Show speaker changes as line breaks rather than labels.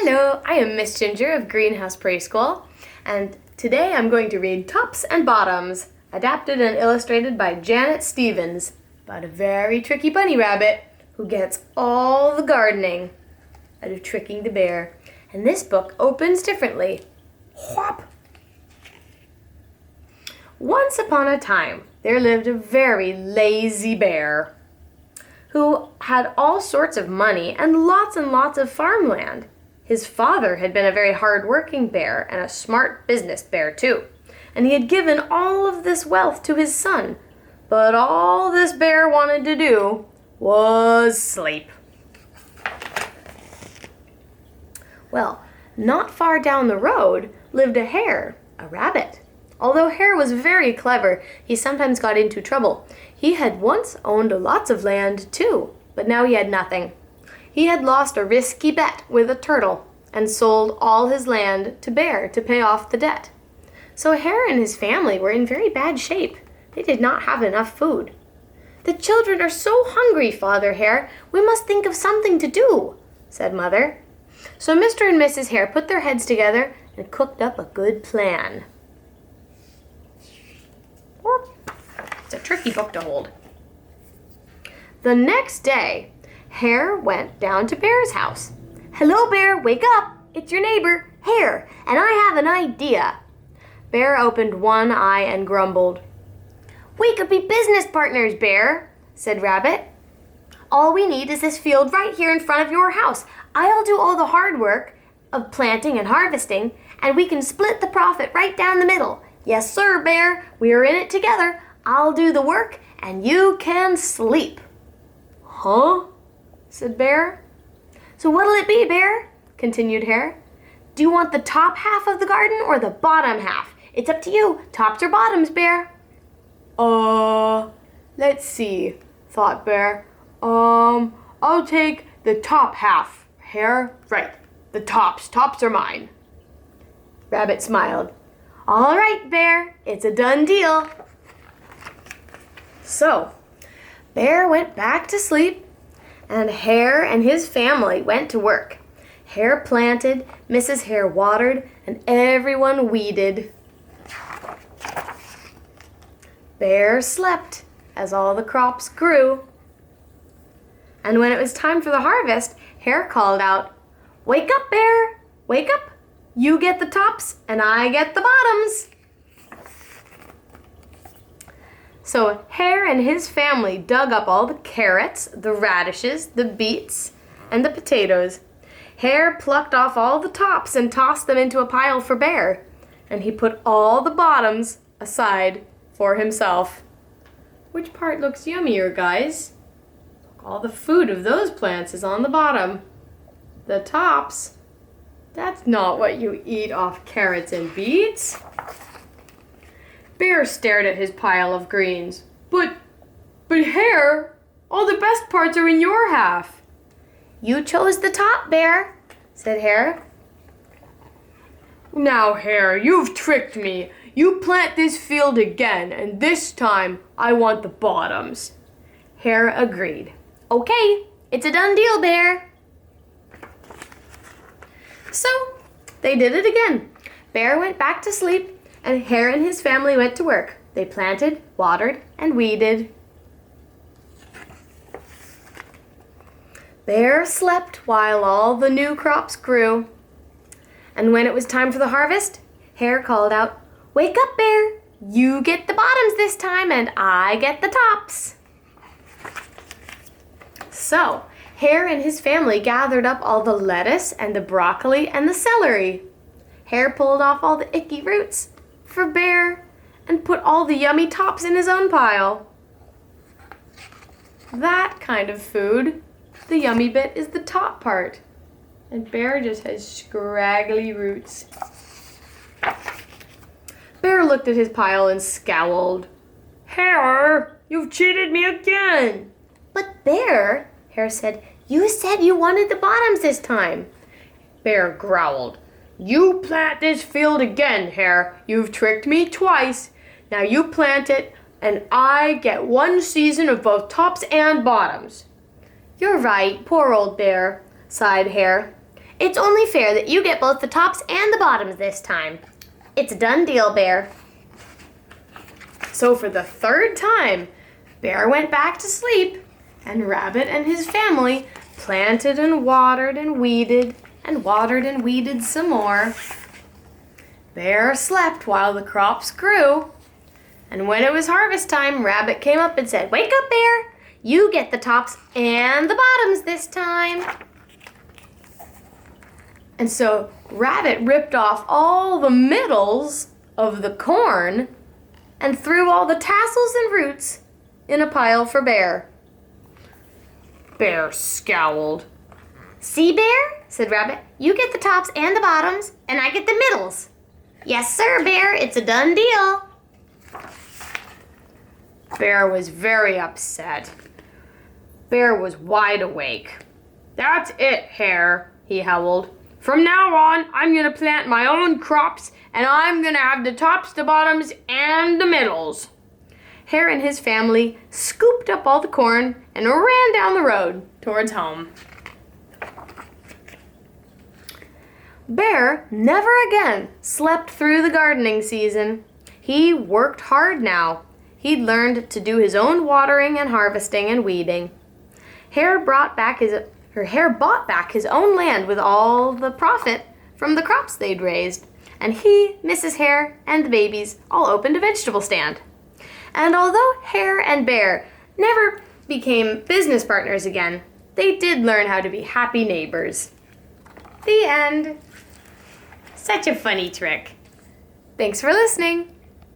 Hello, I am Miss Ginger of Greenhouse Preschool, and today I'm going to read Tops and Bottoms, adapted and illustrated by Janet Stevens, about a very tricky bunny rabbit who gets all the gardening out of tricking the bear. And this book opens differently. Whop! Once upon a time, there lived a very lazy bear who had all sorts of money and lots of farmland. His father had been a very hard-working bear and a smart business bear too, and he had given all of this wealth to his son. But all this bear wanted to do was sleep. Well, not far down the road lived a hare, a rabbit. Although Hare was very clever, he sometimes got into trouble. He had once owned lots of land too, but now he had nothing. He had lost a risky bet with a turtle and sold all his land to Bear to pay off the debt. So Hare and his family were in very bad shape. They did not have enough food. "The children are so hungry, Father Hare. We must think of something to do," said Mother. So Mr. and Mrs. Hare put their heads together and cooked up a good plan. It's a tricky book to hold. The next day, Hare went down to Bear's house. "Hello, Bear, wake up. It's your neighbor, Hare, and I have an idea." Bear opened one eye and grumbled. "We could be business partners, Bear," said Rabbit. "All we need is this field right here in front of your house. I'll do all the hard work of planting and harvesting, and we can split the profit right down the middle. Yes, sir, Bear, we are in it together. I'll do the work, and you can sleep." "Huh?" said Bear. "So what'll it be, Bear?" continued Hare. "Do you want the top half of the garden or the bottom half? It's up to you. Tops or bottoms, Bear?" Let's see," thought Bear. I'll take the top half, Hare. Right, the tops. Tops are mine." Rabbit smiled. "All right, Bear, it's a done deal." So, Bear went back to sleep, and Hare and his family went to work. Hare planted, Mrs. Hare watered, and everyone weeded. Bear slept as all the crops grew. And when it was time for the harvest, Hare called out, "Wake up, Bear! Wake up! You get the tops, and I get the bottoms." So Hare and his family dug up all the carrots, the radishes, the beets, and the potatoes. Hare plucked off all the tops and tossed them into a pile for Bear, and he put all the bottoms aside for himself. Which part looks yummier, guys? All the food of those plants is on the bottom. The tops, that's not what you eat off carrots and beets. Bear stared at his pile of greens. But Hare, all the best parts are in your half." "You chose the top, Bear," said Hare. "Now, Hare, you've tricked me. You plant this field again, and this time I want the bottoms." Hare agreed. "Okay, it's a done deal, Bear." So, they did it again. Bear went back to sleep, and Hare and his family went to work. They planted, watered, and weeded. Bear slept while all the new crops grew. And when it was time for the harvest, Hare called out, "Wake up, Bear! You get the bottoms this time, and I get the tops." So, Hare and his family gathered up all the lettuce and the broccoli and the celery. Hare pulled off all the icky roots for Bear and put all the yummy tops in his own pile. That kind of food, the yummy bit is the top part, and Bear just has scraggly roots. Bear looked at his pile and scowled. "Hare, you've cheated me again." "But Bear," Hare said, "you said you wanted the bottoms this time." Bear growled. "You plant this field again, Hare. You've tricked me twice. Now you plant it, and I get one season of both tops and bottoms." "You're right, poor old Bear," sighed Hare. It's only fair that you get both the tops and the bottoms this time. It's a done deal, Bear. So for the third time, Bear went back to sleep, and Rabbit and his family planted and watered and weeded some more. Bear slept while the crops grew, and when it was harvest time, Rabbit came up and said, "Wake up, Bear! You get the tops and the bottoms this time." And so Rabbit ripped off all the middles of the corn and threw all the tassels and roots in a pile for Bear. Bear scowled. "See, Bear," said Rabbit, "you get the tops and the bottoms, and I get the middles." "Yes, sir, Bear, it's a done deal." Bear was very upset. Bear was wide awake. "That's it, Hare," he howled. "From now on, I'm going to plant my own crops, and I'm going to have the tops, the bottoms, and the middles." Hare and his family scooped up all the corn and ran down the road towards home. Bear never again slept through the gardening season. He worked hard now. He'd learned to do his own watering and harvesting and weeding. Hare bought back his own land with all the profit from the crops they'd raised, and he, Mrs. Hare, and the babies all opened a vegetable stand. And although Hare and Bear never became business partners again, they did learn how to be happy neighbors. The end. Such a funny trick. Thanks for listening.